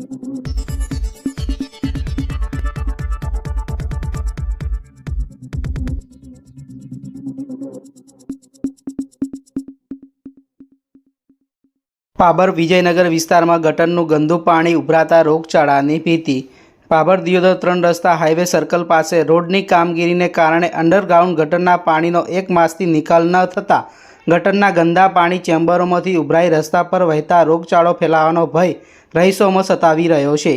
પાબર વિજયનગર વિસ્તારમાં ગટરનું ગંદુ પાણી ઉભરાતા રોગચાળાની ભીતિ। પાબર દિયોદર 3 રસ્તા હાઈવે સર્કલ પાસે રોડની કામગીરીને કારણે અંડરગ્રાઉન્ડ ગટરના પાણીનો 1 માસથી નિકાલ ન થતાં ગટરના ગંદા પાણી ચેમ્બરોમાંથી ઉભરાઈ રસ્તા પર વહેતા રોગચાળો ફેલાવાનો ભય રહીશોમાં સતાવી રહ્યો છે।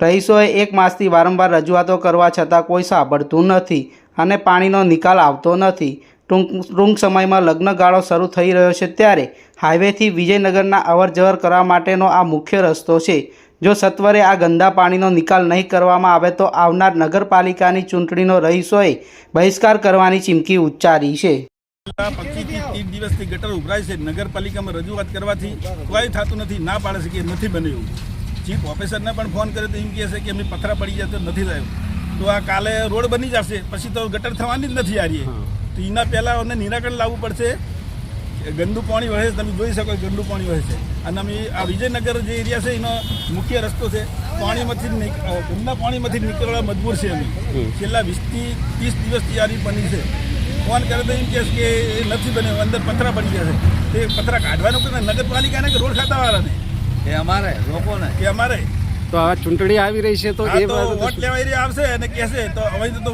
રહીશોએ 1 માસથી વારંવાર રજૂઆતો કરવા છતાં કોઈ સાંભળતું નથી અને પાણીનો નિકાલ આવતો નથી। ટૂંક સમયમાં લગ્નગાળો શરૂ થઈ રહ્યો છે ત્યારે હાઈવેથી વિજયનગરના અવરજવર કરવા માટેનો આ મુખ્ય રસ્તો છે। જો સત્વરે આ ગંદા પાણીનો નિકાલ નહીં કરવામાં આવે તો આવનાર નગરપાલિકાની ચૂંટણીનો રહીશોએ બહિષ્કાર કરવાની ચીમકી ઉચ્ચારી છે। 25 થી 30 દિવસથી ગટર ઉભરાય છે। નગરપાલિકામાં રજૂઆત કરવાથી કોઈ થતું નથી, ના પાડે છે કે નથી બન્યું। ચીફ ઓફિસરને પણ ફોન કરે તો એમ કહે છે કે અમે પથરા પડી જાય તો નથી થયું। તો આ કાલે રોડ બની જશે પછી તો ગટર થવાની જ નથી આ રહી। તો એના પહેલાં અમને નિરાકરણ લાવવું પડશે। ગંદુ પાણી વહે છે, તમે જોઈ શકો ગંદુ પાણી વહે છે અને અમે આ વિજયનગર જે એરિયા છે એનો મુખ્ય રસ્તો છે। પાણીમાંથી ગંદા પાણીમાંથી નીકળવા મજબૂર છે અમે। છેલ્લા 20 થી 30 દિવસથી આ બની છે। ફોન કરે તો એમ કહે કે એ નથી બન્યો, અંદર પથરા પડી ગયા છે। તે પથરા કાઢવાનું કે નગરપાલિકાને કે રોડ ખાતાવાળાને એ અમારે લોકોને કે અમારે તો આ ચૂંટણી આવી રહી છે તો એ વોટ લેવા એરિયા આવશે અને કહેશે તો હવે તો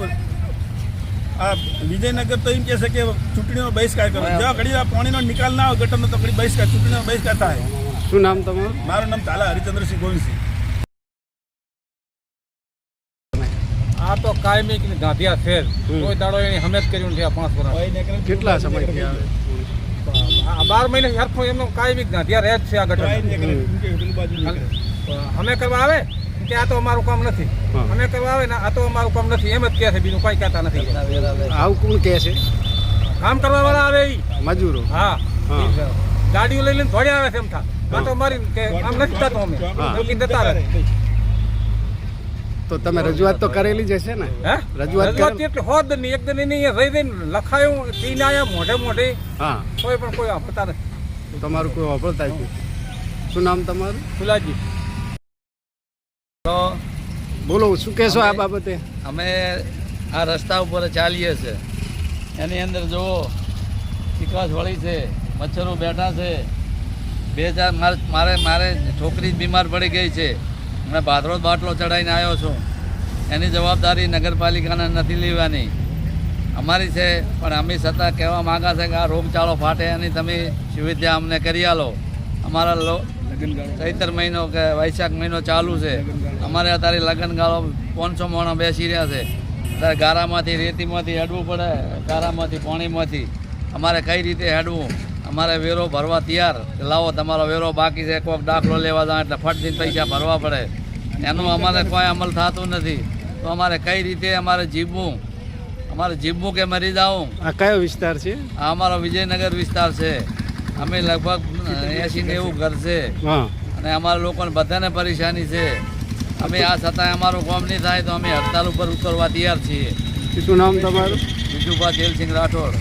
આ વિજયનગર તો એમ કહેશે કે ચૂંટણીનો બહિષ્કાર કરો। જેવા ઘડી પાણીનો નિકાલ ના આવે ગટરનો તો ઘડી બહિષ્કાર, ચૂંટણીનો બહિષ્કાર થાય। શું નામ તમારું? મારું નામ તાલા હરિચંદ્રસિંહ ગોવિંદસિંહ। આ તો કાયમી ગાંધિયા છે, કોઈ દાડો એની હમેત કર્યું નથી। આ 5 વર્ષ કેટલા સમયથી આવે? 12 મહિને હરખું એમનો કાયમી ગાંધિયા રહે જ છે। આ ગટર અમે કરવા આવે કે આ તો અમારું કામ નથી, અમે કરવા આવે ને આ તો અમારું કામ નથી, એમ જ કહે છે, બીજું કઈ કહેતા નથી। આવું કોણ કહે છે? કામ કરવા વાળા આવે એ મજૂરો? હા, ગાડીઓ લઈને દોડ્યા આવે છે એમ થા આ તો મારી કે આમ નથી થતો, અમે જતા રહે। તો તમે રજૂઆત તો કરેલી જ હશે ને? હે, રજૂઆત એટલે હોદ નહીં, એક દિન રહી જઈને લખાયું ટીને આયા મોઢે મોઢે, હા, કોઈ પણ કોઈ આપતા નથી। તમારું કોઈ વાપરતા જ? શું નામ તમારું? ફુલાજી। તો બોલો, શું કહેશો આ બાબતે? અમે આ રસ્તા ઉપર ચાલીએ છીએ, એની અંદર જુઓ ચીકાશ વળી છે, મચ્છરો બેઠા છે। 2-4 મારે છોકરી બીમાર પડી ગઈ છે, મેં ભાદરો બાટલો ચડાવીને આવ્યો છું। એની જવાબદારી નગરપાલિકાને નથી લેવાની, અમારી છે। પણ અમે છતાં કહેવા માગા છે કે આ રોગચાળો ફાટે એની તમે સુવિધા અમને કરી આલો। અમારા ચૈત્ર મહિનો કે વૈશાખ મહિનો ચાલુ છે, અમારે અત્યારે લગ્નગાળો 500 માણસ બેસી રહ્યા છે। અત્યારે ગારામાંથી રેતીમાંથી હેડવું પડે, ગારામાંથી પાણીમાંથી અમારે કઈ રીતે હેડવું? અમારે વેરો ભરવા તૈયાર, લાવો તમારો વેરો બાકી છે, કોઈક દાખલો લેવા જાય એટલે ફટથી પૈસા ભરવા પડે, એનું અમારે કોઈ અમલ થતું નથી। તો અમારે કઈ રીતે અમારે જીવવું? અમારે જીવવું કે મરી જાવું? આ કયો વિસ્તાર છે? આ અમારો વિજયનગર વિસ્તાર છે। અમે લગભગ 80-90 ઘર છે અને અમારા લોકોને બધાને પરેશાની છે। અમે આ છતાંય અમારું કામ નહીં થાય તો અમે હડતાલ ઉપર ઉતરવા તૈયાર છીએ। શું નામ તમારું? વિજુભા તેલસિંહ રાઠોડ।